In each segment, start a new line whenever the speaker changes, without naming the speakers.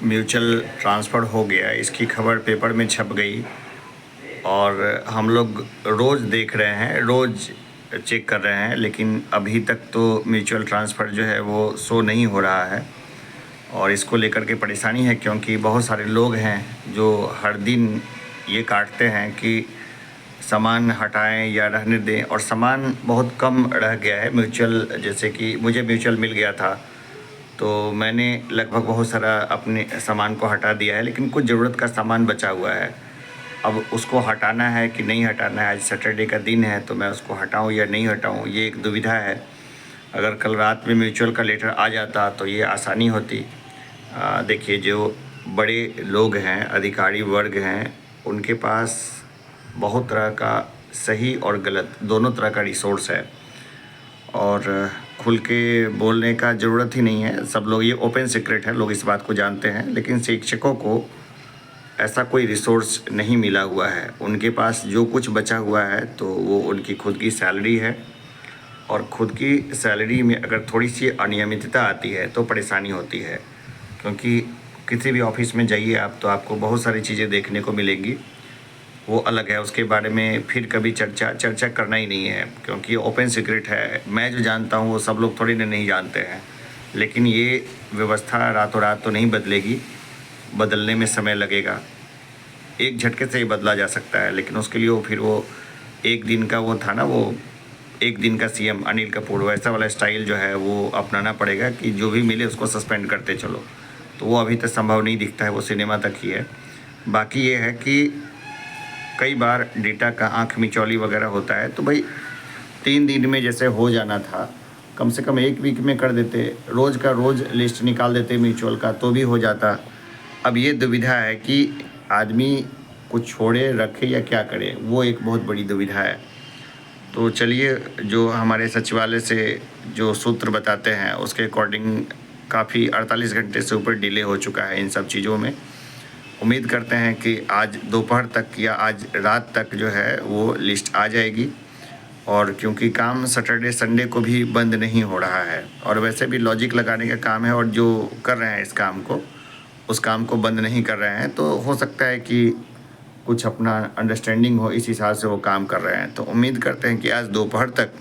Mutual transfer हो गया, इसकी खबर पेपर में छप गई और हम लोग रोज़ देख रहे हैं, रोज़ चेक कर रहे हैं, लेकिन अभी तक तो म्यूचुअल ट्रांसफ़र जो है वो शो नहीं हो रहा है। और इसको लेकर के परेशानी है क्योंकि बहुत सारे लोग हैं जो हर दिन ये काटते हैं कि सामान हटाएं या रहने दें, और सामान बहुत कम रह गया है म्यूचुअल। जैसे कि मुझे म्यूचुअल मिल गया था तो मैंने लगभग बहुत सारा अपने सामान को हटा दिया है, लेकिन कुछ ज़रूरत का सामान बचा हुआ है। अब उसको हटाना है कि नहीं हटाना है, आज सैटरडे का दिन है तो मैं उसको हटाऊं या नहीं हटाऊं, ये एक दुविधा है। अगर कल रात में म्यूचुअल का लेटर आ जाता तो ये आसानी होती। देखिए, जो बड़े लोग हैं, अधिकारी वर्ग हैं, उनके पास बहुत तरह का सही और गलत दोनों तरह का रिसोर्स है और खुल के बोलने का ज़रूरत ही नहीं है। सब लोग, ये ओपन सीक्रेट है, लोग इस बात को जानते हैं। लेकिन शिक्षकों को ऐसा कोई रिसोर्स नहीं मिला हुआ है। उनके पास जो कुछ बचा हुआ है तो वो उनकी खुद की सैलरी है, और खुद की सैलरी में अगर थोड़ी सी अनियमितता आती है तो परेशानी होती है। क्योंकि किसी भी ऑफिस में जाइए आप तो आपको बहुत सारी चीज़ें देखने को मिलेंगी, वो अलग है, उसके बारे में फिर कभी चर्चा करना ही नहीं है क्योंकि ओपन सीक्रेट है। मैं जो जानता हूँ वो सब लोग थोड़ी ना नहीं जानते हैं। लेकिन ये व्यवस्था रातों रात तो नहीं बदलेगी, बदलने में समय लगेगा। एक झटके से ही बदला जा सकता है, लेकिन उसके लिए वो एक दिन का वो था ना, वो एक दिन का सीएम अनिल कपूर, वैसा वाला स्टाइल जो है वो अपनाना पड़ेगा कि जो भी मिले उसको सस्पेंड करते चलो। तो वो अभी तक संभव नहीं दिखता है, वो सिनेमा तक ही है। बाकी ये है कि कई बार डेटा का आँख मिचौली वगैरह होता है, तो भाई 3 दिन में जैसे हो जाना था, कम से कम 1 वीक में कर देते, रोज़ का रोज़ लिस्ट निकाल देते म्यूचुअल का तो भी हो जाता। अब ये दुविधा है कि आदमी कुछ छोड़े रखे या क्या करे, वो एक बहुत बड़ी दुविधा है। तो चलिए, जो हमारे सचिवालय से जो सूत्र बताते हैं उसके अकॉर्डिंग काफ़ी 48 घंटे से ऊपर डिले हो चुका है इन सब चीज़ों में। उम्मीद करते हैं कि आज दोपहर तक या आज रात तक जो है वो लिस्ट आ जाएगी। और क्योंकि काम सैटरडे संडे को भी बंद नहीं हो रहा है, और वैसे भी लॉजिक लगाने का काम है, और जो कर रहे हैं इस काम को, उस काम को बंद नहीं कर रहे हैं, तो हो सकता है कि कुछ अपना अंडरस्टैंडिंग हो, इस हिसाब से वो काम कर रहे हैं। तो उम्मीद करते हैं कि आज दोपहर तक,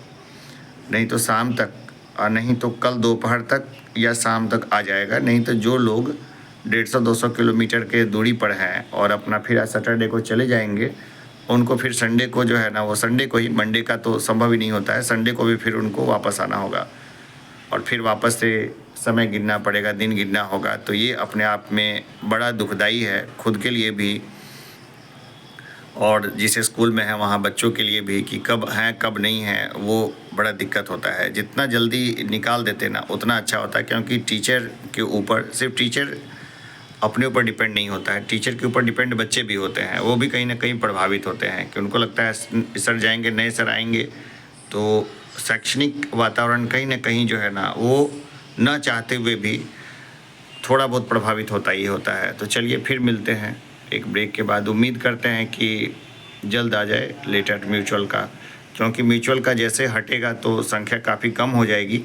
नहीं तो शाम तक, और नहीं तो कल दोपहर तक या शाम तक आ जाएगा। नहीं तो जो लोग 150-200 किलोमीटर के दूरी पर हैं और अपना फिर आज सैटरडे को चले जाएंगे, उनको फिर संडे को जो है ना, वो संडे को ही, मंडे का तो संभव ही नहीं होता है, संडे को भी फिर उनको वापस आना होगा और फिर वापस से समय गिनना पड़ेगा, दिन गिनना होगा। तो ये अपने आप में बड़ा दुखदाई है, खुद के लिए भी और जिस स्कूल में है वहाँ बच्चों के लिए भी, कि कब हैं कब नहीं हैं, वो बड़ा दिक्कत होता है। जितना जल्दी निकाल देते ना उतना अच्छा होता है, क्योंकि टीचर के ऊपर, सिर्फ टीचर अपने ऊपर डिपेंड नहीं होता है, टीचर के ऊपर डिपेंड बच्चे भी होते हैं। वो भी कहीं ना कहीं प्रभावित होते हैं कि उनको लगता है सर जाएंगे, नए सर आएंगे, तो शैक्षणिक वातावरण कहीं ना कहीं जो है ना, वो न चाहते हुए भी थोड़ा बहुत प्रभावित होता ही होता है। तो चलिए, फिर मिलते हैं एक ब्रेक के बाद। उम्मीद करते हैं कि जल्द आ जाए लेटर म्यूचुअल का, क्योंकि म्यूचुअल का जैसे हटेगा तो संख्या काफ़ी कम हो जाएगी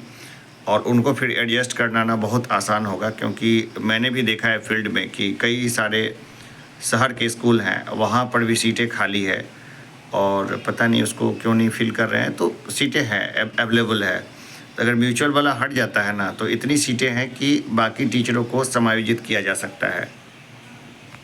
और उनको फिर एडजस्ट करना ना बहुत आसान होगा। क्योंकि मैंने भी देखा है फील्ड में कि कई सारे शहर के स्कूल हैं, वहाँ पर भी सीटें खाली है और पता नहीं उसको क्यों नहीं फिल कर रहे हैं। तो सीटें हैं, अवेलेबल है। तो अगर म्यूचुअल वाला हट जाता है ना, तो इतनी सीटें हैं कि बाकी टीचरों को समायोजित किया जा सकता है।